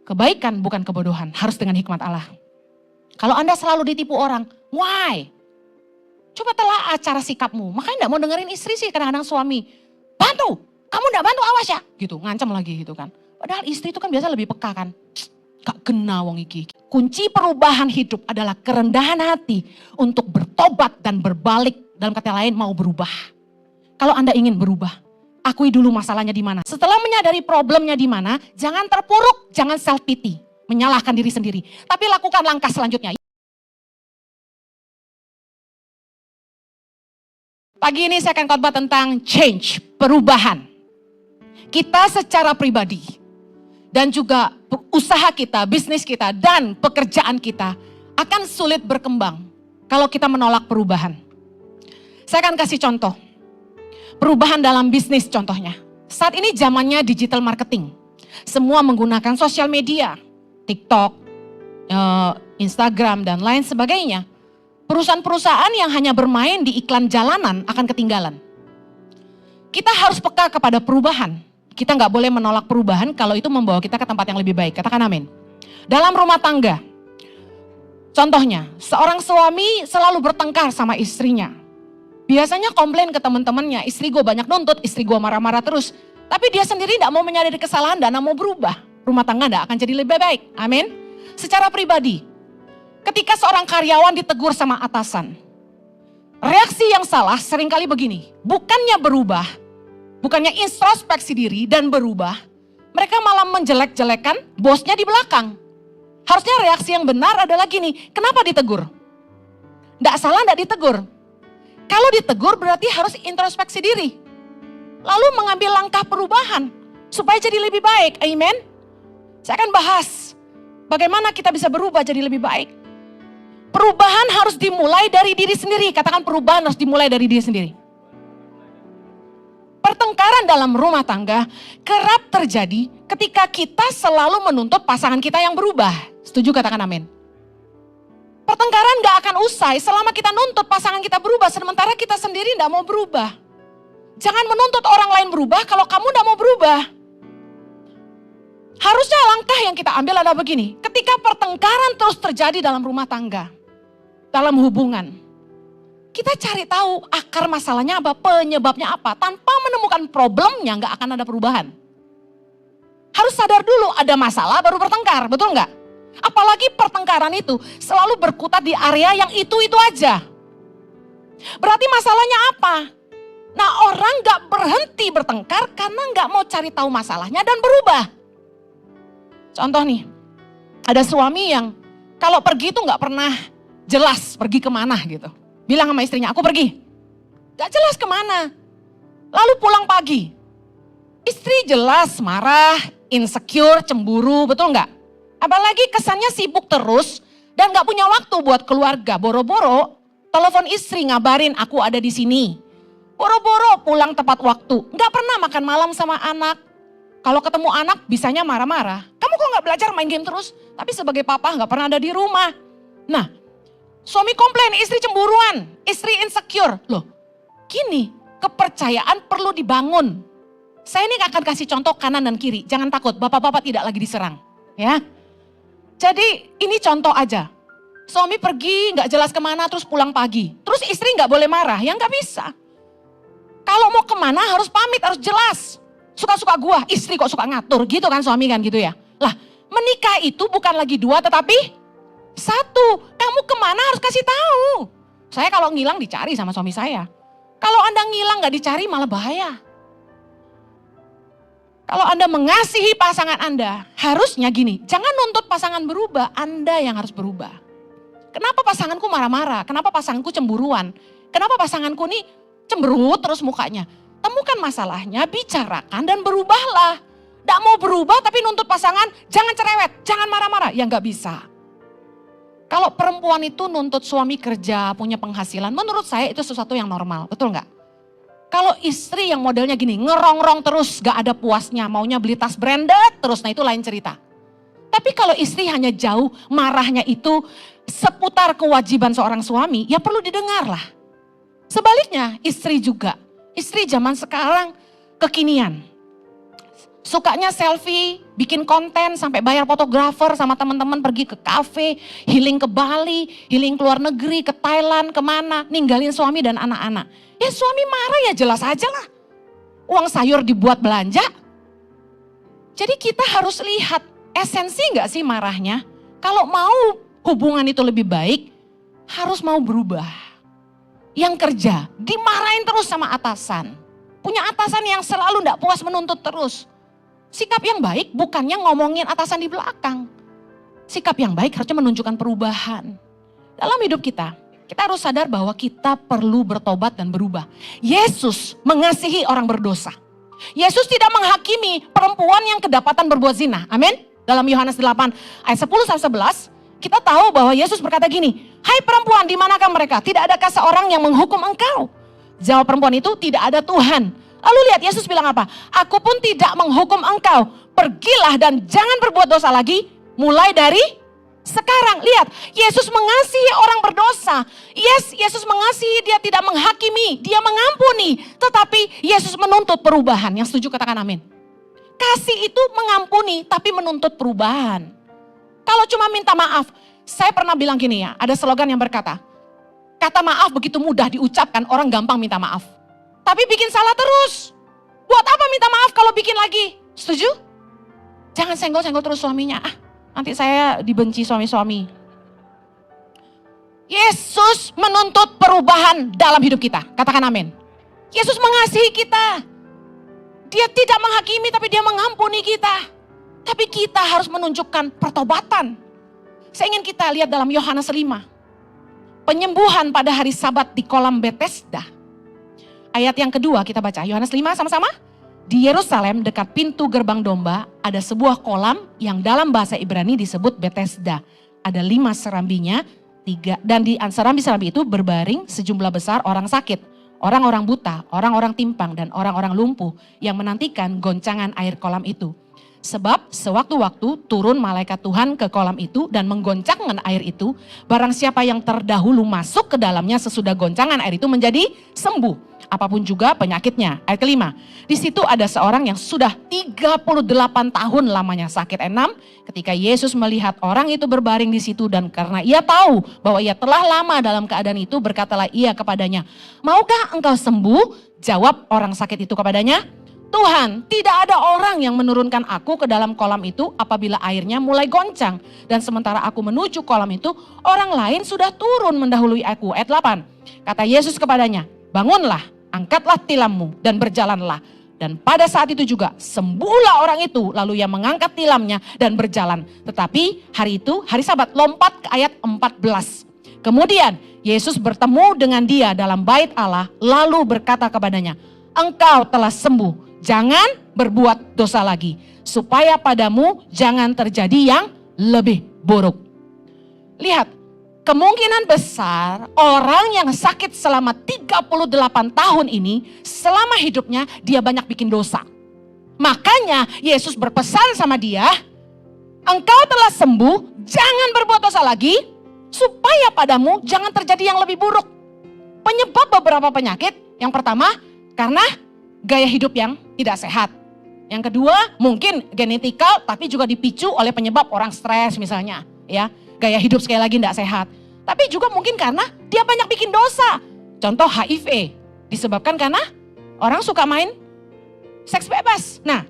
Kebaikan bukan kebodohan, harus dengan hikmat Allah. Kalau Anda selalu ditipu orang, why? Coba telaah cara sikapmu. Makanya gak mau dengerin istri sih kadang-kadang suami. Bantu, kamu gak bantu awas ya. Gitu, ngancam lagi gitu kan. Padahal istri itu kan biasa lebih peka kan. Gak kena wong iki. Kunci perubahan hidup adalah kerendahan hati untuk bertobat dan berbalik. Dalam kata lain mau berubah. Kalau Anda ingin berubah, akui dulu masalahnya di mana. Setelah menyadari problemnya di mana, jangan terpuruk, jangan self pity, menyalahkan diri sendiri. Tapi lakukan langkah selanjutnya. Pagi ini saya akan khotbah tentang change, perubahan. Kita secara pribadi dan juga usaha kita, bisnis kita dan pekerjaan kita akan sulit berkembang kalau kita menolak perubahan. Saya akan kasih contoh. Perubahan dalam bisnis contohnya. Saat ini zamannya digital marketing. Semua menggunakan sosial media, TikTok, Instagram dan lain sebagainya. Perusahaan-perusahaan yang hanya bermain di iklan jalanan akan ketinggalan. Kita harus peka kepada perubahan. Kita nggak boleh menolak perubahan kalau itu membawa kita ke tempat yang lebih baik. Katakan amin. Dalam rumah tangga, contohnya seorang suami selalu bertengkar sama istrinya. Biasanya komplain ke teman-temannya, istri gue banyak nuntut, istri gue marah-marah terus. Tapi dia sendiri tidak mau menyadari kesalahan dan tidak mau berubah. Rumah tangga tidak akan jadi lebih baik. Amin. Secara pribadi, ketika seorang karyawan ditegur sama atasan, reaksi yang salah seringkali begini. Bukannya berubah, bukannya introspeksi diri dan berubah, mereka malah menjelek-jelekan bosnya di belakang. Harusnya reaksi yang benar adalah gini, kenapa ditegur? Tidak salah, tidak ditegur. Kalau ditegur berarti harus introspeksi diri. Lalu mengambil langkah perubahan supaya jadi lebih baik. Amen. Saya akan bahas bagaimana kita bisa berubah jadi lebih baik. Perubahan harus dimulai dari diri sendiri. Katakan perubahan harus dimulai dari diri sendiri. Pertengkaran dalam rumah tangga kerap terjadi ketika kita selalu menuntut pasangan kita yang berubah. Setuju? Katakan amin. Pertengkaran gak akan usai selama kita nuntut pasangan kita berubah, sementara kita sendiri gak mau berubah. Jangan menuntut orang lain berubah kalau kamu gak mau berubah. Harusnya langkah yang kita ambil adalah begini, ketika pertengkaran terus terjadi dalam rumah tangga, dalam hubungan, kita cari tahu akar masalahnya apa, penyebabnya apa. Tanpa menemukan problemnya gak akan ada perubahan. Harus sadar dulu ada masalah baru bertengkar, betul gak? Apalagi pertengkaran itu selalu berkutat di area yang itu-itu aja. Berarti masalahnya apa? Nah, orang gak berhenti bertengkar karena gak mau cari tahu masalahnya dan berubah. Contoh nih, ada suami yang kalau pergi tuh gak pernah jelas pergi kemana gitu. Bilang sama istrinya, aku pergi. Gak jelas kemana. Lalu pulang pagi. Istri jelas marah, insecure, cemburu, betul gak? Apalagi kesannya sibuk terus dan gak punya waktu buat keluarga. Boro-boro telepon istri ngabarin aku ada di sini. Boro-boro pulang tepat waktu. Gak pernah makan malam sama anak. Kalau ketemu anak bisanya marah-marah. Kamu kok gak belajar main game terus? Tapi sebagai papa gak pernah ada di rumah. Nah, suami komplain, istri cemburuan, istri insecure. Loh, gini, kepercayaan perlu dibangun. Saya ini akan kasih contoh kanan dan kiri. Jangan takut, bapak-bapak tidak lagi diserang. Ya. Jadi ini contoh aja. Suami pergi gak jelas kemana terus pulang pagi. Terus istri gak boleh marah, ya gak bisa. Kalau mau kemana harus pamit, harus jelas. Suka-suka gua, istri kok suka ngatur gitu kan suami kan gitu ya. Lah menikah itu bukan lagi dua tetapi satu. Kamu kemana harus kasih tahu. Saya kalau ngilang dicari sama suami saya. Kalau Anda ngilang gak dicari malah bahaya. Kalau Anda mengasihi pasangan Anda, harusnya gini, jangan nuntut pasangan berubah, Anda yang harus berubah. Kenapa pasanganku marah-marah? Kenapa pasanganku cemburuan? Kenapa pasanganku nih cemberut terus mukanya? Temukan masalahnya, bicarakan dan berubahlah. Nggak mau berubah tapi nuntut pasangan, jangan cerewet, jangan marah-marah. Ya nggak bisa. Kalau perempuan itu nuntut suami kerja, punya penghasilan, menurut saya itu sesuatu yang normal, betul nggak? Kalau istri yang modelnya gini, ngerongrong terus, gak ada puasnya, maunya beli tas branded terus, nah itu lain cerita. Tapi kalau istri hanya jauh, marahnya itu seputar kewajiban seorang suami, ya perlu didengar lah. Sebaliknya, istri juga. Istri zaman sekarang kekinian. Sukanya selfie, bikin konten sampai bayar fotografer sama teman-teman pergi ke kafe, healing ke Bali, healing ke luar negeri, ke Thailand, kemana, ninggalin suami dan anak-anak. Ya suami marah ya jelas aja lah. Uang sayur dibuat belanja. Jadi kita harus lihat esensi gak sih marahnya. Kalau mau hubungan itu lebih baik, harus mau berubah. Yang kerja, dimarahin terus sama atasan. Punya atasan yang selalu gak puas menuntut terus. Sikap yang baik bukannya ngomongin atasan di belakang. Sikap yang baik harusnya menunjukkan perubahan. Dalam hidup kita harus sadar bahwa kita perlu bertobat dan berubah. Yesus mengasihi orang berdosa. Yesus tidak menghakimi perempuan yang kedapatan berbuat zina. Amin. Dalam Yohanes 8 ayat 10-11 kita tahu bahwa Yesus berkata gini, "Hai perempuan, di manakah mereka? Tidak adakah seorang yang menghukum engkau?" Jawab perempuan itu, "Tidak ada Tuhan." Lalu lihat Yesus bilang apa? "Aku pun tidak menghukum engkau. Pergilah dan jangan berbuat dosa lagi mulai dari sekarang." Lihat, Yesus mengasihi orang berdosa. Yes, Yesus mengasihi, dia tidak menghakimi, dia mengampuni. Tetapi Yesus menuntut perubahan. Yang setuju katakan amin. Kasih itu mengampuni tapi menuntut perubahan. Kalau cuma minta maaf, saya pernah bilang gini ya, ada slogan yang berkata, kata maaf begitu mudah diucapkan, orang gampang minta maaf. Tapi bikin salah terus. Buat apa minta maaf kalau bikin lagi? Setuju? Jangan senggol-senggol terus suaminya. Nanti saya dibenci suami-suami. Yesus menuntut perubahan dalam hidup kita. Katakan amin. Yesus mengasihi kita. Dia tidak menghakimi tapi dia mengampuni kita. Tapi kita harus menunjukkan pertobatan. Saya ingin kita lihat dalam Yohanes 5. Penyembuhan pada hari Sabat di kolam Bethesda. Ayat yang kedua kita baca, Yohanes 5 sama-sama. Di Yerusalem dekat pintu gerbang domba ada sebuah kolam yang dalam bahasa Ibrani disebut Bethesda. Ada 5 serambinya, dan di serambi-serambi itu berbaring sejumlah besar orang sakit. Orang-orang buta, orang-orang timpang dan orang-orang lumpuh yang menantikan goncangan air kolam itu. Sebab sewaktu-waktu turun malaikat Tuhan ke kolam itu dan menggoncangkan air itu. Barang siapa yang terdahulu masuk ke dalamnya sesudah goncangan air itu menjadi sembuh. Apapun juga penyakitnya. Ayat kelima. Di situ ada seorang yang sudah 38 tahun lamanya sakit. 6. Ketika Yesus melihat orang itu berbaring di situ dan karena ia tahu bahwa ia telah lama dalam keadaan itu, berkatalah ia kepadanya, "Maukah engkau sembuh?" Jawab orang sakit itu kepadanya, "Tuhan, tidak ada orang yang menurunkan aku ke dalam kolam itu apabila airnya mulai goncang. Dan sementara aku menuju kolam itu, orang lain sudah turun mendahului aku." Ayat 8. Kata Yesus kepadanya, "Bangunlah, angkatlah tilammu dan berjalanlah." Dan pada saat itu juga sembuhlah orang itu. Lalu ia mengangkat tilamnya dan berjalan. Tetapi hari itu, hari Sabat, lompat ke ayat 14. Kemudian Yesus bertemu dengan dia dalam bait Allah lalu berkata kepadanya, "Engkau telah sembuh. Jangan berbuat dosa lagi, supaya padamu jangan terjadi yang lebih buruk." Lihat, kemungkinan besar orang yang sakit selama 38 tahun ini, selama hidupnya dia banyak bikin dosa. Makanya Yesus berpesan sama dia, "Engkau telah sembuh, jangan berbuat dosa lagi, supaya padamu jangan terjadi yang lebih buruk." Penyebab beberapa penyakit, yang pertama karena gaya hidup yang tidak sehat. Yang kedua mungkin genetikal tapi juga dipicu oleh penyebab orang stres misalnya. Ya, gaya hidup sekali lagi tidak sehat. Tapi juga mungkin karena dia banyak bikin dosa. Contoh HIV disebabkan karena orang suka main seks bebas. Nah,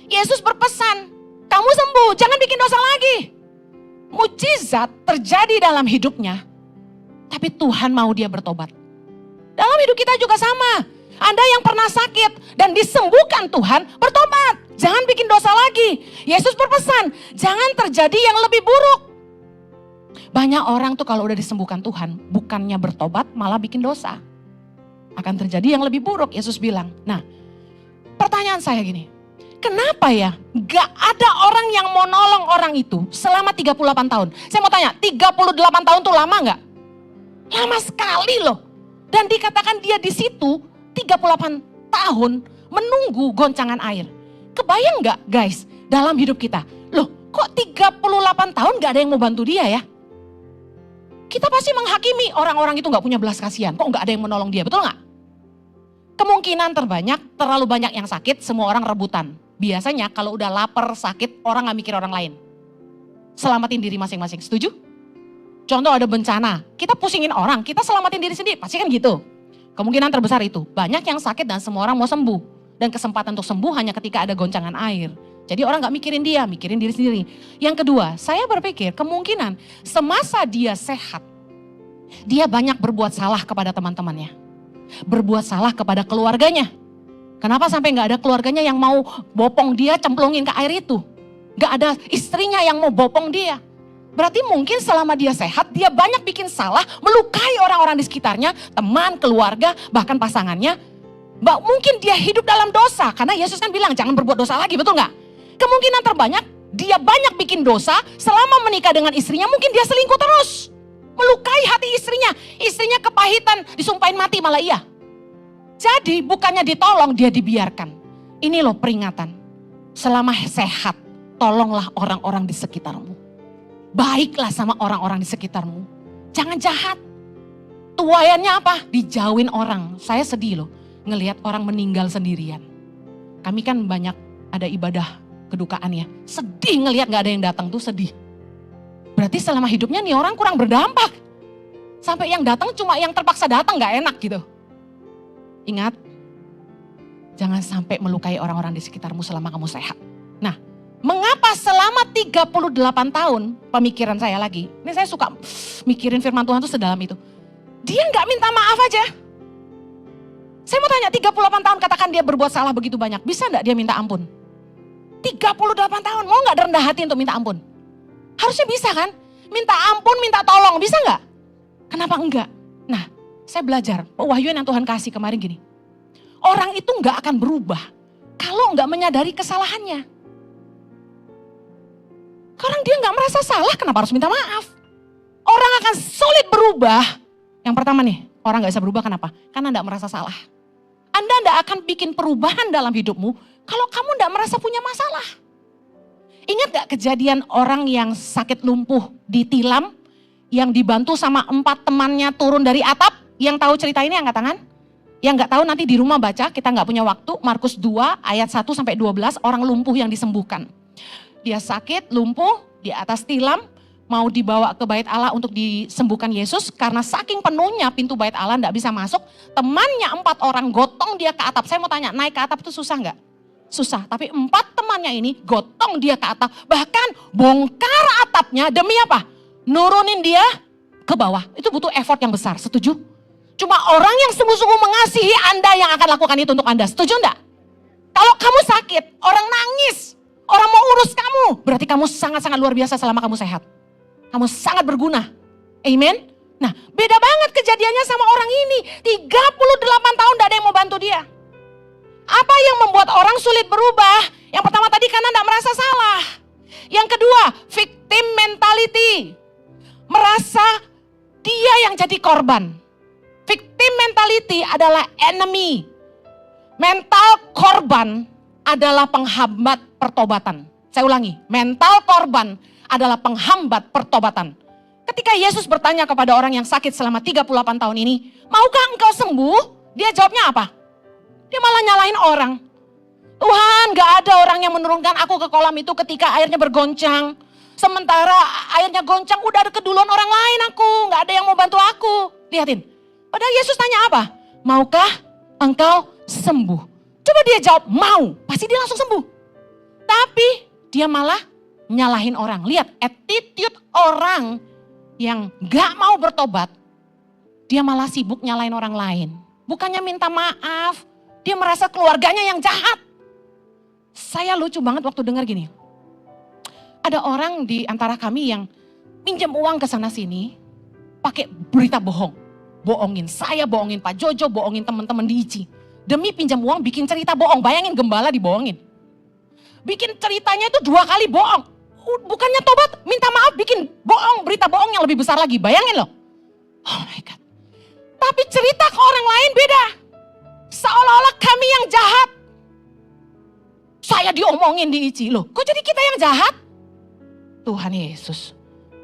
Yesus berpesan, kamu sembuh, jangan bikin dosa lagi. Mujizat terjadi dalam hidupnya, tapi Tuhan mau dia bertobat. Dalam hidup kita juga sama. Anda yang pernah sakit dan disembuhkan Tuhan, bertobat. Jangan bikin dosa lagi. Yesus berpesan, jangan terjadi yang lebih buruk. Banyak orang tuh kalau udah disembuhkan Tuhan, bukannya bertobat malah bikin dosa. Akan terjadi yang lebih buruk, Yesus bilang. Nah, pertanyaan saya gini, kenapa ya gak ada orang yang mau nolong orang itu selama 38 tahun? Saya mau tanya, 38 tahun tuh lama gak? Lama sekali loh. Dan dikatakan dia di situ 38 tahun menunggu goncangan air. Kebayang gak guys dalam hidup kita? Loh kok 38 tahun gak ada yang mau bantu dia ya? Kita pasti menghakimi orang-orang itu gak punya belas kasihan. Kok gak ada yang menolong dia, betul gak? Kemungkinan terbanyak, terlalu banyak yang sakit, semua orang rebutan. biasanya kalau udah lapar, sakit, orang gak mikir orang lain. Selamatin diri masing-masing, setuju? Contoh ada bencana, kita pusingin orang, kita selamatin diri sendiri, pasti kan gitu. Kemungkinan terbesar itu, banyak yang sakit dan semua orang mau sembuh. Dan kesempatan untuk sembuh hanya ketika ada goncangan air. Jadi orang gak mikirin dia, mikirin diri sendiri. Yang kedua, saya berpikir kemungkinan semasa dia sehat, dia banyak berbuat salah kepada teman-temannya. Berbuat salah kepada keluarganya. Kenapa sampai gak ada keluarganya yang mau bopong dia, cemplungin ke air itu? Gak ada istrinya yang mau bopong dia. Berarti mungkin selama dia sehat, dia banyak bikin salah, melukai orang-orang di sekitarnya, teman, keluarga, bahkan pasangannya. Mungkin dia hidup dalam dosa, karena Yesus kan bilang jangan berbuat dosa lagi, betul gak? Kemungkinan terbanyak, dia banyak bikin dosa, selama menikah dengan istrinya mungkin dia selingkuh terus. Melukai hati istrinya, istrinya kepahitan, disumpahin mati malah iya. Jadi bukannya ditolong, dia dibiarkan. Ini loh peringatan. Selama sehat, tolonglah orang-orang di sekitarmu. Baiklah sama orang-orang di sekitarmu. Jangan jahat. Tuayannya apa? Dijauhin orang. Saya sedih loh ngelihat orang meninggal sendirian. Kami kan banyak ada ibadah kedukaan ya. Sedih ngelihat gak ada yang datang tuh sedih. Berarti selama hidupnya nih orang kurang berdampak. Sampai yang datang cuma yang terpaksa datang gak enak gitu. Ingat, jangan sampai melukai orang-orang di sekitarmu selama kamu sehat. Nah, mengapa selama 38 tahun, pemikiran saya lagi, ini saya suka mikirin firman Tuhan itu sedalam itu. Dia gak minta maaf aja. Saya mau tanya, 38 tahun katakan dia berbuat salah begitu banyak, bisa gak dia minta ampun? 38 tahun, mau gak rendah hati untuk minta ampun? Harusnya bisa kan? Minta ampun, minta tolong, bisa gak? Kenapa enggak? Nah, saya belajar, pewahyuan yang Tuhan kasih kemarin gini. Orang itu gak akan berubah kalau gak menyadari kesalahannya. Orang dia gak merasa salah, kenapa harus minta maaf? Orang akan sulit berubah. Yang pertama nih, orang gak bisa berubah kenapa? Karena gak merasa salah. Anda gak akan bikin perubahan dalam hidupmu kalau kamu gak merasa punya masalah. Ingat gak kejadian orang yang sakit lumpuh ditilam, yang dibantu sama 4 temannya turun dari atap? Yang tahu cerita ini angkat tangan? Yang gak tahu nanti di rumah baca, kita gak punya waktu. Markus 2 ayat 1-12 orang lumpuh yang disembuhkan. Dia sakit, lumpuh, di atas tilam, mau dibawa ke bait Allah untuk disembuhkan Yesus. Karena saking penuhnya pintu bait Allah gak bisa masuk. Temannya 4 orang gotong dia ke atap. Saya mau tanya, naik ke atap itu susah gak? Susah, tapi 4 temannya ini gotong dia ke atap. Bahkan bongkar atapnya demi apa? Nurunin dia ke bawah. Itu butuh effort yang besar, setuju? Cuma orang yang sungguh-sungguh mengasihi Anda yang akan lakukan itu untuk Anda. Setuju enggak? Kalau kamu sakit, orang nangis, orang mau urus kamu, berarti kamu sangat-sangat luar biasa selama kamu sehat. Kamu sangat berguna. Amen? Nah, beda banget kejadiannya sama orang ini. 38 tahun gak ada yang mau bantu dia. Apa yang membuat orang sulit berubah? Yang pertama tadi karena gak merasa salah. Yang kedua, victim mentality. Merasa dia yang jadi korban. Victim mentality adalah enemy. Mental korban adalah penghambat pertobatan. Saya ulangi, mental korban adalah penghambat pertobatan. Ketika Yesus bertanya kepada orang yang sakit selama 38 tahun ini, maukah engkau sembuh? Dia jawabnya apa? Dia malah nyalahin orang. Tuhan, gak ada orang yang menurunkan aku ke kolam itu ketika airnya bergoncang. Sementara airnya goncang, udah ada keduluan orang lain aku. Gak ada yang mau bantu aku. Lihatin. Padahal Yesus tanya apa? Maukah engkau sembuh? Coba dia jawab, mau. Pasti dia langsung sembuh. Tapi dia malah nyalahin orang. Lihat attitude orang yang gak mau bertobat. Dia malah sibuk nyalahin orang lain. Bukannya minta maaf. Dia merasa keluarganya yang jahat. Saya lucu banget waktu dengar gini. Ada orang di antara kami yang pinjam uang ke sana sini pakai berita bohong. Bohongin saya, bohongin Pak Jojo, bohongin teman-teman di ICI. Demi pinjam uang bikin cerita bohong. Bayangin gembala dibohongin. Bikin ceritanya itu 2 kali bohong. Bukannya tobat, minta maaf bikin bohong, berita bohong yang lebih besar lagi. Bayangin loh. Oh my God. Tapi cerita ke orang lain beda. Seolah-olah kami yang jahat. Saya diomongin di ICI loh. Kok jadi kita yang jahat? Tuhan Yesus.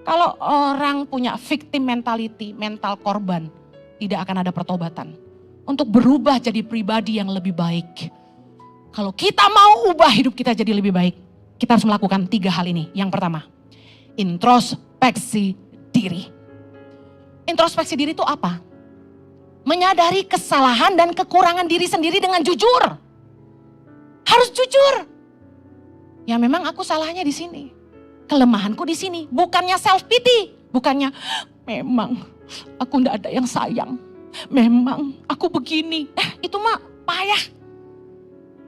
Kalau orang punya victim mentality, mental korban, tidak akan ada pertobatan. Untuk berubah jadi pribadi yang lebih baik. Kalau kita mau ubah hidup kita jadi lebih baik, kita harus melakukan 3 hal ini. Yang pertama, introspeksi diri. Introspeksi diri itu apa? Menyadari kesalahan dan kekurangan diri sendiri dengan jujur. Harus jujur. Ya memang aku salahnya di sini. Kelemahanku di sini. Bukannya self pity. Bukannya memang aku enggak ada yang sayang. Memang aku begini. Itu mah payah.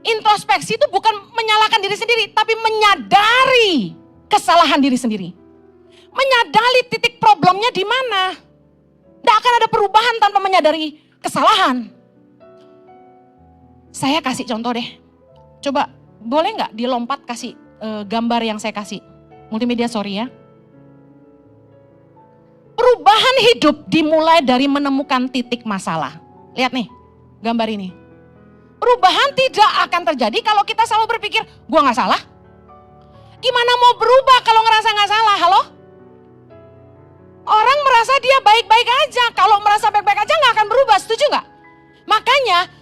Introspeksi itu bukan menyalahkan diri sendiri, tapi menyadari kesalahan diri sendiri. Menyadari titik problemnya di mana. Tidak akan ada perubahan tanpa menyadari kesalahan. Saya kasih contoh deh. Coba boleh nggak dilompat kasih gambar yang saya kasih. Multimedia sorry ya. Perubahan hidup dimulai dari menemukan titik masalah. Lihat nih gambar ini. Perubahan tidak akan terjadi kalau kita selalu berpikir, gua gak salah. Gimana mau berubah kalau ngerasa gak salah, halo? Orang merasa dia baik-baik aja, kalau merasa baik-baik aja gak akan berubah, setuju gak? Makanya,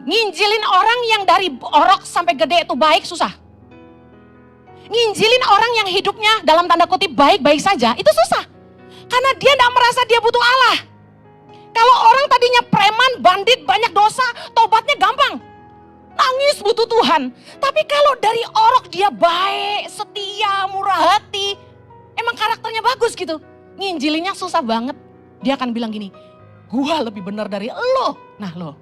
nginjilin orang yang dari orok sampai gede itu baik susah. Nginjilin orang yang hidupnya dalam tanda kutip baik-baik saja, itu susah. Karena dia gak merasa dia butuh Allah. Kalau orang tadinya preman, bandit, banyak dosa, tobatnya gampang. Nangis butuh Tuhan. Tapi kalau dari orok dia baik, setia, murah hati. Emang karakternya bagus gitu. Nginjilinnya susah banget. Dia akan bilang gini, gua lebih benar dari lo. Nah lo.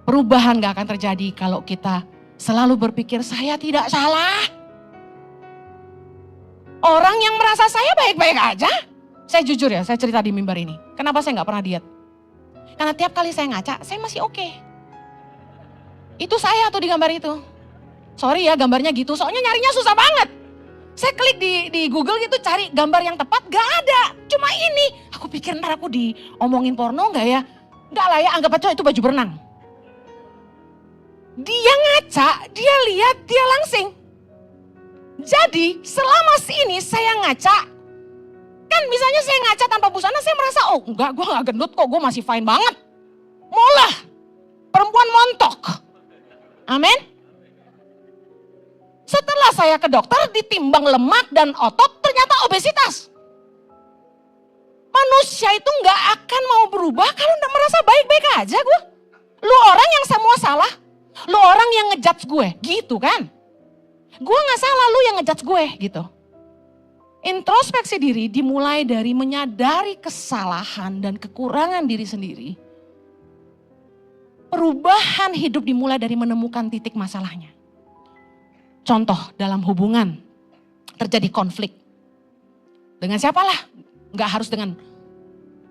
Perubahan gak akan terjadi kalau kita selalu berpikir saya tidak salah. Orang yang merasa saya baik-baik aja. Saya jujur ya, saya cerita di mimbar ini. Kenapa saya gak pernah diet? Karena tiap kali saya ngaca, saya masih oke. Itu saya tuh di gambar itu. Sorry ya gambarnya gitu, soalnya nyarinya susah banget. Saya klik di Google gitu cari gambar yang tepat, gak ada. Cuma ini, aku pikir ntar aku diomongin porno gak ya? Gak lah ya, anggap aja itu baju berenang. Dia ngaca, dia lihat, dia langsing. Jadi selama ini saya ngaca, kan misalnya saya ngaca tanpa busana, saya merasa, oh enggak, gue gak gendut kok, gue masih fine banget. Molah, perempuan montok. Amin. Setelah saya ke dokter, ditimbang lemak dan otot, ternyata obesitas. Manusia itu gak akan mau berubah kalau gak merasa baik-baik aja gue. Lu orang yang semua salah, lu orang yang ngejudge gue, gitu kan. Gue gak salah, lu yang ngejudge gue, gitu. Introspeksi diri dimulai dari menyadari kesalahan dan kekurangan diri sendiri. Perubahan hidup dimulai dari menemukan titik masalahnya. Contoh dalam hubungan terjadi konflik. Dengan siapalah? Gak harus dengan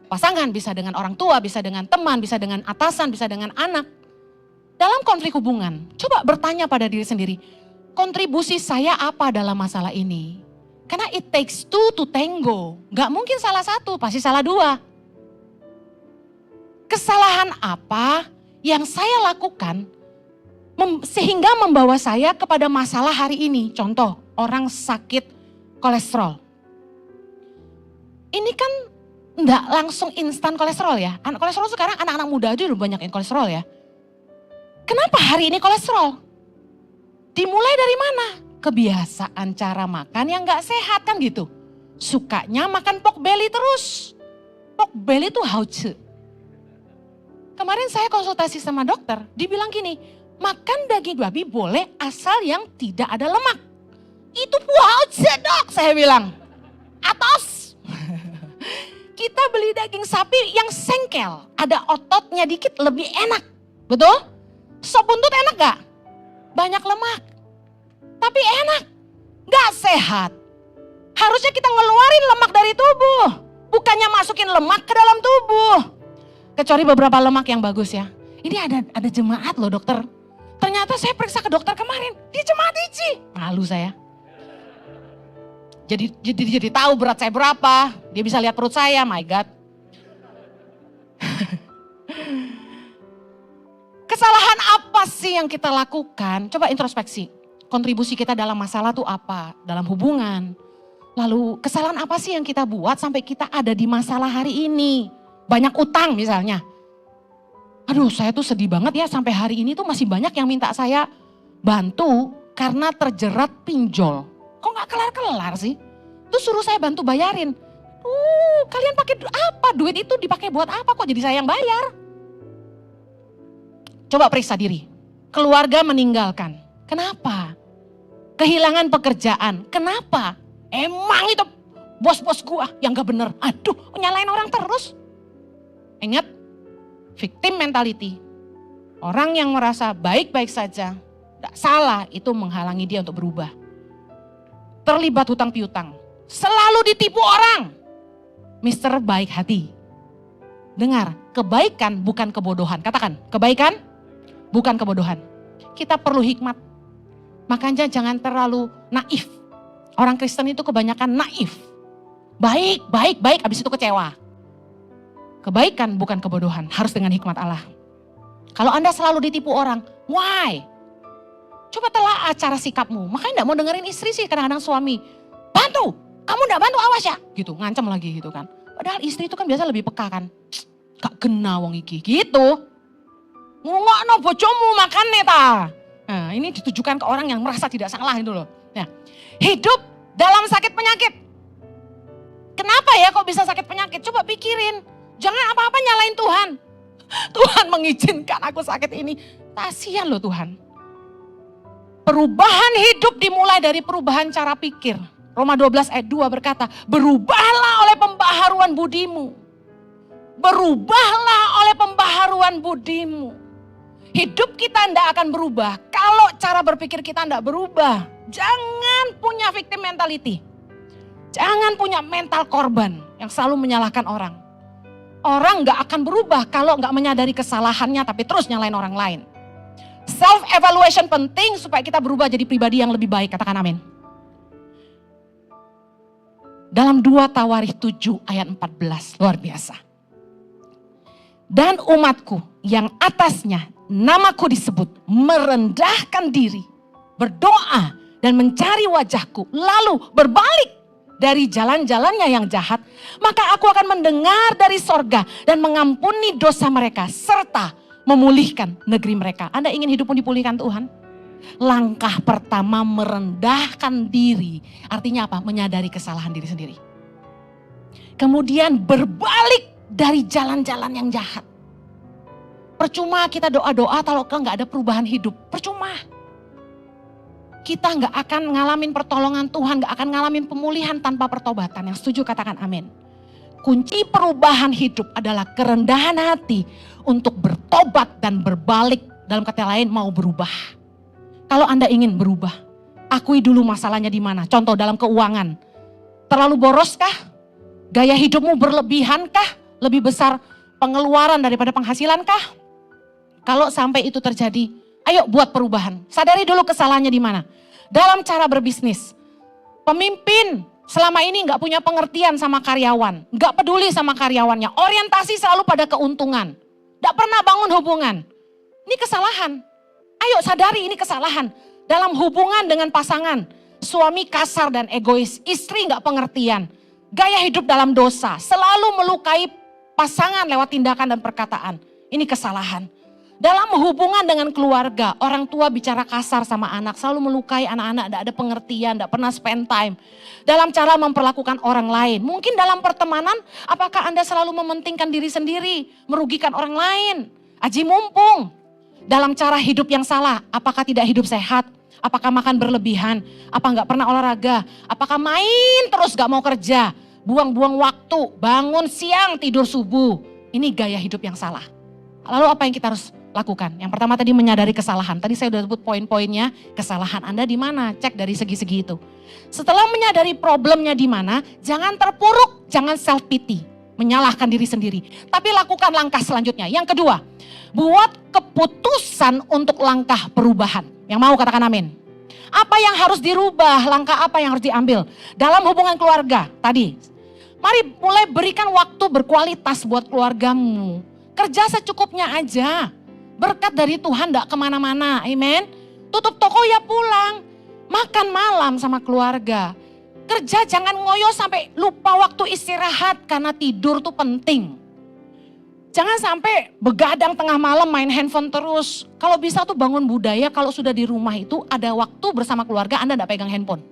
pasangan, bisa dengan orang tua, bisa dengan teman, bisa dengan atasan, bisa dengan anak. Dalam konflik hubungan, coba bertanya pada diri sendiri, kontribusi saya apa dalam masalah ini? Karena it takes two to tango. Gak mungkin salah satu, pasti salah dua. Kesalahan apa yang saya lakukan sehingga membawa saya kepada masalah hari ini? Contoh, orang sakit kolesterol. Ini kan enggak langsung instan kolesterol ya. Kolesterol sekarang anak-anak muda aja udah banyak yang kolesterol ya. Kenapa hari ini kolesterol? Dimulai dari mana? Kebiasaan cara makan yang gak sehat kan gitu. Sukanya makan pork belly terus. Pork belly itu hauce. Kemarin saya konsultasi sama dokter, dibilang gini, makan daging babi boleh asal yang tidak ada lemak. Itu hauce dok, saya bilang. Atos. Kita beli daging sapi yang sengkel, ada ototnya dikit lebih enak. Betul? Sop buntut enak gak? Banyak lemak. Tapi enak, gak sehat. Harusnya kita ngeluarin lemak dari tubuh, bukannya masukin lemak ke dalam tubuh. Kecuali beberapa lemak yang bagus ya. Ini ada jemaat loh dokter. Ternyata saya periksa ke dokter kemarin, dia jemaat ICI. Malu saya. Jadi tahu berat saya berapa, dia bisa lihat perut saya, my God. Kesalahan apa sih yang kita lakukan? Coba introspeksi. Kontribusi kita dalam masalah itu apa? Dalam hubungan. Lalu kesalahan apa sih yang kita buat sampai kita ada di masalah hari ini? Banyak utang misalnya. Aduh, saya tuh sedih banget ya, sampai hari ini tuh masih banyak yang minta saya bantu karena terjerat pinjol. Kok gak kelar-kelar sih? Terus suruh saya bantu bayarin. Kalian pakai apa? Duit itu dipakai buat apa? Kok jadi saya yang bayar? Coba periksa diri. Keluarga meninggalkan. Kenapa? Kehilangan pekerjaan. Kenapa? Emang itu bos-bos gua yang gak bener. Aduh, nyalain orang terus. Ingat, victim mentality. Orang yang merasa baik-baik saja, gak salah, itu menghalangi dia untuk berubah. Terlibat hutang piutang. Selalu ditipu orang. Mister baik hati. Dengar, kebaikan bukan kebodohan. Katakan, kebaikan bukan kebodohan. Kita perlu hikmat. Makanya jangan terlalu naif. Orang Kristen itu kebanyakan naif. Baik, baik, baik, habis itu kecewa. Kebaikan bukan kebodohan, harus dengan hikmat Allah. Kalau Anda selalu ditipu orang, why? Coba telaah cara sikapmu. Makanya gak mau dengerin istri sih, kadang-kadang suami. Bantu, kamu gak bantu awas ya. Gitu, ngancam lagi gitu kan. Padahal istri itu kan biasa lebih peka kan. Gak kena wong iki, gitu. Ngokno bojomu makannya ta. Nah, ini ditujukan ke orang yang merasa tidak salah itu loh. Nah, hidup dalam sakit penyakit. Kenapa ya kok bisa sakit penyakit? Coba pikirin. Jangan apa-apa nyalain Tuhan. Tuhan mengizinkan aku sakit ini. Kasihan loh Tuhan. Perubahan hidup dimulai dari perubahan cara pikir. Roma 12 ayat 2 berkata, berubahlah oleh pembaharuan budimu. Berubahlah oleh pembaharuan budimu. Hidup kita tidak akan berubah kalau cara berpikir kita tidak berubah. Jangan punya victim mentality. Jangan punya mental korban yang selalu menyalahkan orang. Orang gak akan berubah kalau gak menyadari kesalahannya tapi terus nyalain orang lain. Self evaluation penting supaya kita berubah jadi pribadi yang lebih baik. Katakan amin. Dalam 2 Tawarikh 7 ayat 14, luar biasa. Dan umatku yang atasnya namaku disebut merendahkan diri, berdoa dan mencari wajahku, lalu berbalik dari jalan-jalannya yang jahat, maka aku akan mendengar dari sorga dan mengampuni dosa mereka serta memulihkan negeri mereka. Anda ingin hidupmu dipulihkan Tuhan? Langkah pertama merendahkan diri, artinya apa? Menyadari kesalahan diri sendiri. Kemudian berbalik dari jalan-jalan yang jahat. Percuma kita doa-doa kalau nggak ada perubahan hidup, percuma. Kita nggak akan ngalamin pertolongan Tuhan, nggak akan ngalamin pemulihan tanpa pertobatan. Yang setuju katakan amin. Kunci perubahan hidup adalah kerendahan hati untuk bertobat dan berbalik, dalam kata lain mau berubah. Kalau Anda ingin berubah, akui dulu masalahnya di mana. Contoh dalam keuangan, terlalu boroskah? Gaya hidupmu berlebihankah? Lebih besar pengeluaran daripada penghasilankah? Kalau sampai itu terjadi, ayo buat perubahan. Sadari dulu kesalahannya di mana. Dalam cara berbisnis, pemimpin selama ini nggak punya pengertian sama karyawan, nggak peduli sama karyawannya, orientasi selalu pada keuntungan, nggak pernah bangun hubungan. Ini kesalahan. Ayo sadari ini kesalahan. Dalam hubungan dengan pasangan, suami kasar dan egois, istri nggak pengertian, gaya hidup dalam dosa, selalu melukai pasangan lewat tindakan dan perkataan. Ini kesalahan. Dalam hubungan dengan keluarga, orang tua bicara kasar sama anak, selalu melukai anak-anak, tidak ada pengertian, tidak pernah spend time. Dalam cara memperlakukan orang lain, mungkin dalam pertemanan, apakah Anda selalu mementingkan diri sendiri, merugikan orang lain, aji mumpung. Dalam cara hidup yang salah, apakah tidak hidup sehat, apakah makan berlebihan, apa nggak pernah olahraga, apakah main terus gak mau kerja, buang-buang waktu, bangun siang, tidur subuh. Ini gaya hidup yang salah. Lalu apa yang kita harus lakukan? Yang pertama tadi menyadari kesalahan. Tadi saya sudah sebut poin-poinnya, kesalahan Anda di mana? Cek dari segi-segi itu. Setelah menyadari problemnya di mana, jangan terpuruk, jangan self pity, menyalahkan diri sendiri. Tapi lakukan langkah selanjutnya. Yang kedua, buat keputusan untuk langkah perubahan. Yang mau katakan amin. Apa yang harus dirubah, langkah apa yang harus diambil dalam hubungan keluarga tadi. Mari mulai berikan waktu berkualitas buat keluargamu. Kerja secukupnya aja. Berkat dari Tuhan gak kemana-mana, amen. Tutup toko ya pulang. Makan malam sama keluarga. Kerja jangan ngoyo sampai lupa waktu istirahat karena tidur tuh penting. Jangan sampai begadang tengah malam main handphone terus. Kalau bisa tuh bangun budaya, kalau sudah di rumah itu ada waktu bersama keluarga Anda enggak pegang handphone.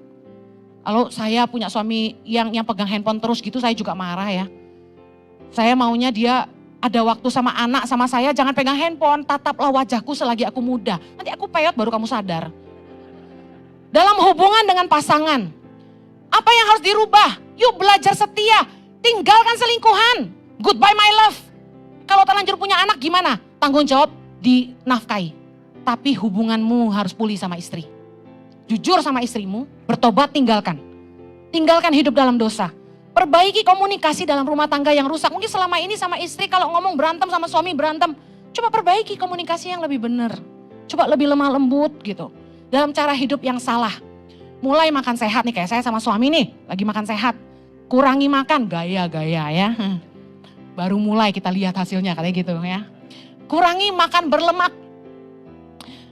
Kalau saya punya suami yang pegang handphone terus gitu, saya juga marah ya. Saya maunya dia ada waktu sama anak, sama saya, jangan pegang handphone, tataplah wajahku selagi aku muda. Nanti aku peyot baru kamu sadar. Dalam hubungan dengan pasangan, apa yang harus dirubah? Yuk belajar setia, tinggalkan selingkuhan. Goodbye my love. Kalau terlanjur punya anak gimana? Tanggung jawab dinafkahi. Tapi hubunganmu harus pulih sama istri. Jujur sama istrimu, bertobat, tinggalkan. Tinggalkan hidup dalam dosa. Perbaiki komunikasi dalam rumah tangga yang rusak. Mungkin selama ini sama istri kalau ngomong berantem, sama suami berantem. Coba perbaiki komunikasi yang lebih benar. Coba lebih lemah lembut gitu. Dalam cara hidup yang salah. Mulai makan sehat nih, kayak saya sama suami nih, lagi makan sehat. Kurangi makan, gaya-gaya ya. Baru mulai kita lihat hasilnya kayak gitu ya. Kurangi makan berlemak.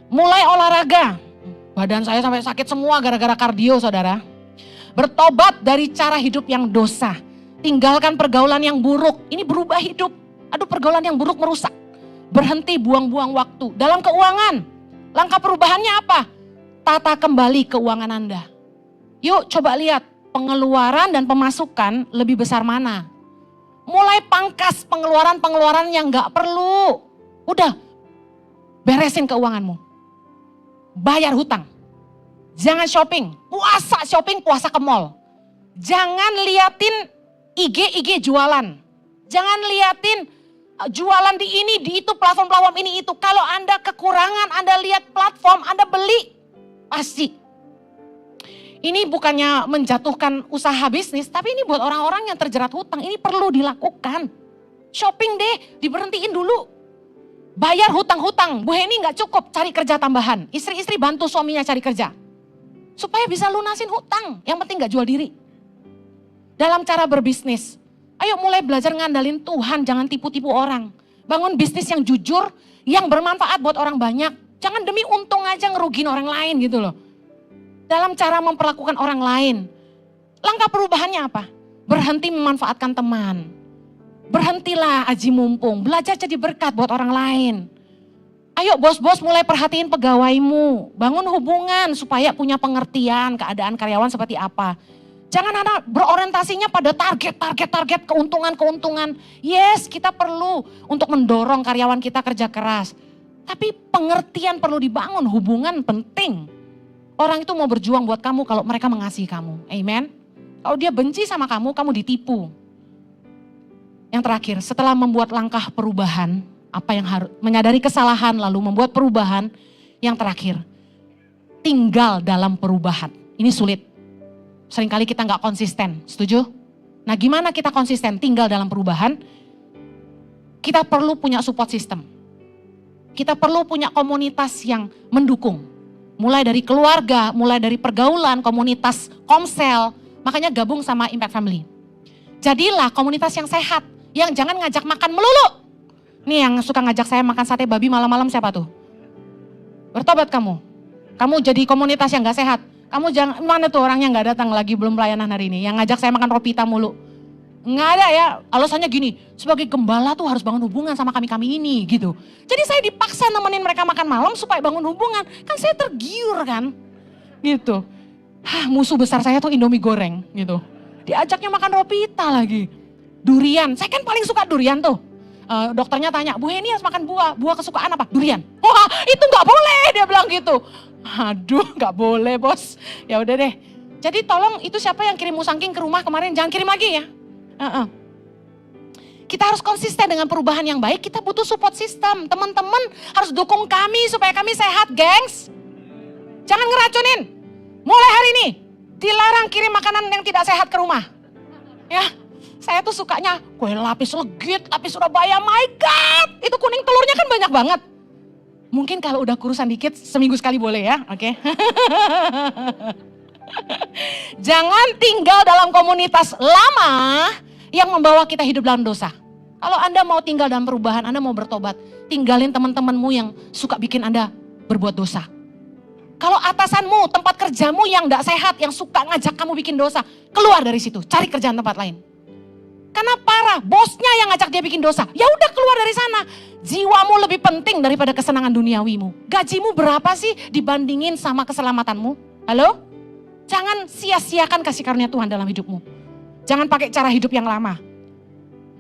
Mulai olahraga. Badan saya sampai sakit semua gara-gara kardio saudara. Bertobat dari cara hidup yang dosa. Tinggalkan pergaulan yang buruk. Ini berubah hidup. Aduh, pergaulan yang buruk merusak. Berhenti buang-buang waktu. Dalam keuangan, langkah perubahannya apa? Tata kembali keuangan Anda. Yuk coba lihat pengeluaran dan pemasukan lebih besar mana. Mulai pangkas pengeluaran-pengeluaran yang gak perlu. Udah, beresin keuanganmu. Bayar hutang. Jangan shopping, puasa ke mall. Jangan liatin IG jualan. Jangan liatin jualan di ini, di itu, platform-platform ini itu. Kalau Anda kekurangan, Anda lihat platform, Anda beli. Pasti. Ini bukannya menjatuhkan usaha bisnis, tapi ini buat orang-orang yang terjerat hutang. Ini perlu dilakukan. Shopping deh, diberhentiin dulu. Bayar hutang-hutang. Bu Heni gak cukup cari kerja tambahan. Istri-istri bantu suaminya cari kerja. Supaya bisa lunasin hutang. Yang penting gak jual diri. Dalam cara berbisnis. Ayo mulai belajar ngandalin Tuhan. Jangan tipu-tipu orang. Bangun bisnis yang jujur. Yang bermanfaat buat orang banyak. Jangan demi untung aja ngerugin orang lain gitu loh. Dalam cara memperlakukan orang lain. Langkah perubahannya apa? Berhenti memanfaatkan teman. Berhentilah aji mumpung. Belajar jadi berkat buat orang lain. Ayo bos-bos mulai perhatiin pegawaimu. Bangun hubungan supaya punya pengertian keadaan karyawan seperti apa. Jangan ada berorientasinya pada target, keuntungan. Yes, kita perlu untuk mendorong karyawan kita kerja keras. Tapi pengertian perlu dibangun, hubungan penting. Orang itu mau berjuang buat kamu kalau mereka mengasihi kamu. Amen. Kalau dia benci sama kamu, kamu ditipu. Yang terakhir, setelah membuat langkah perubahan, apa yang harus menyadari kesalahan lalu membuat perubahan. Yang terakhir, tinggal dalam perubahan. Ini sulit. Seringkali kita nggak konsisten, setuju? Nah, gimana kita konsisten tinggal dalam perubahan? Kita perlu punya support system. Kita perlu punya komunitas yang mendukung. Mulai dari keluarga, mulai dari pergaulan, komunitas komsel. Makanya gabung sama Impact Family. Jadilah komunitas yang sehat, yang jangan ngajak makan melulu. Nih yang suka ngajak saya makan sate babi malam-malam siapa tuh? Bertobat kamu. Kamu jadi komunitas yang gak sehat. Kamu jangan, mana tuh orang yang gak datang lagi belum pelayanan hari ini. Yang ngajak saya makan ropita mulu. Nggak ada ya, alasannya gini. Sebagai gembala tuh harus bangun hubungan sama kami-kami ini gitu. Jadi saya dipaksa nemenin mereka makan malam supaya bangun hubungan. Kan saya tergiur kan. Gitu. Musuh besar saya tuh Indomie goreng gitu. Diajaknya makan ropita lagi. Durian, saya kan paling suka durian tuh. Dokternya tanya, Bu Heni harus makan buah kesukaan apa? Durian. Wah itu gak boleh, dia bilang gitu. Aduh gak boleh bos, ya udah deh. Jadi tolong itu siapa yang kirim musangking ke rumah kemarin, jangan kirim lagi ya. Kita harus konsisten dengan perubahan yang baik, kita butuh support system. Teman-teman harus dukung kami supaya kami sehat gengs. Jangan ngeracunin. Mulai hari ini, dilarang kirim makanan yang tidak sehat ke rumah. Ya. Saya tuh sukanya kue lapis legit, lapis Surabaya, my God. Itu kuning telurnya kan banyak banget. Mungkin kalau udah kurusan dikit, seminggu sekali boleh ya, oke. Jangan tinggal dalam komunitas lama yang membawa kita hidup dalam dosa. Kalau Anda mau tinggal dalam perubahan, Anda mau bertobat, tinggalin teman-temanmu yang suka bikin Anda berbuat dosa. Kalau atasanmu, tempat kerjamu yang gak sehat, yang suka ngajak kamu bikin dosa, keluar dari situ, cari kerjaan tempat lain. Karena parah, bosnya yang ngajak dia bikin dosa. Ya udah keluar dari sana. Jiwamu lebih penting daripada kesenangan duniawimu. Gajimu berapa sih dibandingin sama keselamatanmu? Halo? Jangan sia-siakan kasih karunia Tuhan dalam hidupmu. Jangan pakai cara hidup yang lama.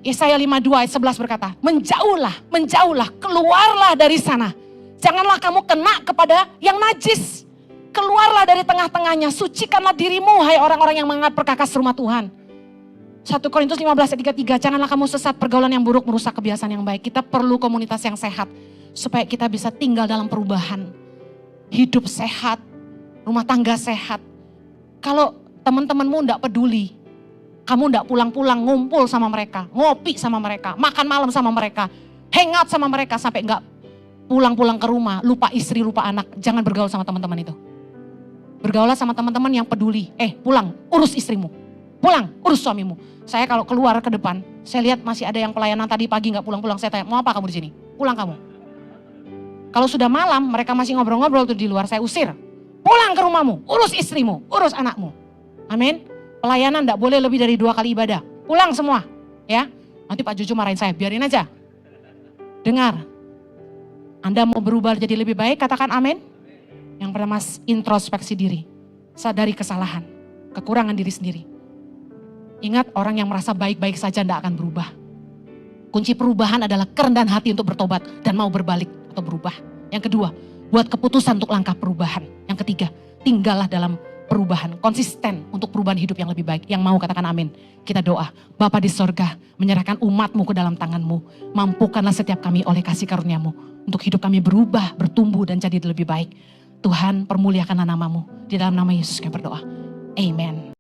Yesaya 52 ayat 11 berkata, menjauhlah, keluarlah dari sana. Janganlah kamu kena kepada yang najis. Keluarlah dari tengah-tengahnya, sucikanlah dirimu, hai orang-orang yang menganggap perkakas rumah Tuhan. 1 Korintus 15 ayat 33, janganlah kamu sesat, pergaulan yang buruk merusak kebiasaan yang baik. Kita perlu komunitas yang sehat, supaya kita bisa tinggal dalam perubahan. Hidup sehat, rumah tangga sehat. Kalau teman-temanmu enggak peduli, kamu enggak pulang-pulang ngumpul sama mereka, ngopi sama mereka, makan malam sama mereka, hangout sama mereka, sampai enggak pulang-pulang ke rumah, lupa istri, lupa anak, jangan bergaul sama teman-teman itu. Bergaulah sama teman-teman yang peduli, pulang, urus istrimu, pulang, urus suamimu. Saya kalau keluar ke depan, saya lihat masih ada yang pelayanan tadi pagi nggak pulang-pulang. Saya tanya, mau apa kamu di sini? Pulang kamu. Kalau sudah malam, mereka masih ngobrol-ngobrol tuh di luar, saya usir. Pulang ke rumahmu, urus istrimu, urus anakmu. Amin. Pelayanan nggak boleh lebih dari 2 kali ibadah. Pulang semua, ya. Nanti Pak Jojo marahin saya, biarin aja. Dengar, Anda mau berubah jadi lebih baik, katakan amin. Yang pertama, introspeksi diri, sadari kesalahan, kekurangan diri sendiri. Ingat, orang yang merasa baik-baik saja tidak akan berubah. Kunci perubahan adalah kerendahan hati untuk bertobat dan mau berbalik atau berubah. Yang kedua, buat keputusan untuk langkah perubahan. Yang ketiga, tinggallah dalam perubahan, konsisten untuk perubahan hidup yang lebih baik. Yang mau katakan amin. Kita doa, Bapa di sorga, menyerahkan umatmu ke dalam tanganmu. Mampukanlah setiap kami oleh kasih karuniamu, untuk hidup kami berubah, bertumbuh dan jadi lebih baik. Tuhan, permuliakanlah namamu. Di dalam nama Yesus kami berdoa. Amen.